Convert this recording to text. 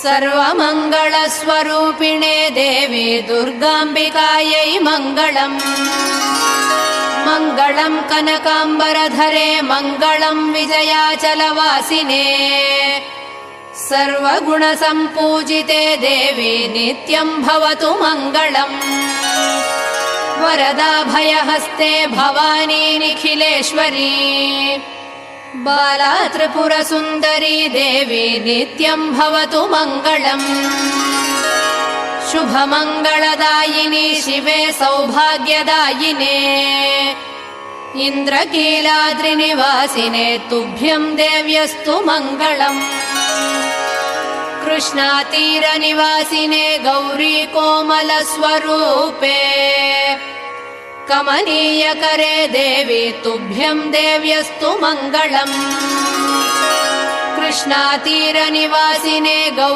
सर्वमङ्गलस्वरूपिणे देवी दुर्गाम्बिकायै मङ्गलम्। मङ्गलम् कनकाम्बरधरे मङ्गलम् विजयाचलवासिने सर्वगुणसम्पूजिते देवी नित्यम् भवतु मङ्गलम्। वरदाभयहस्ते भवानी निखिलेश्वरी बाला त्रिपुरसुन्दरी देवी नित्यम् भवतु मङ्गलम्। शुभमङ्गलदायिनी शिवे सौभाग्यदायिने इन्द्रकीलाद्रिनिवासिने तुभ्यम् देव्यस्तु मङ्गलम्। कृष्णातीरनिवासिने गौरी कोमलस्वरूपे कमनीयकरे देवी तुभ्यम् देव्यस्तु मङ्गलम्। कृष्णातीरनिवासिने गौरी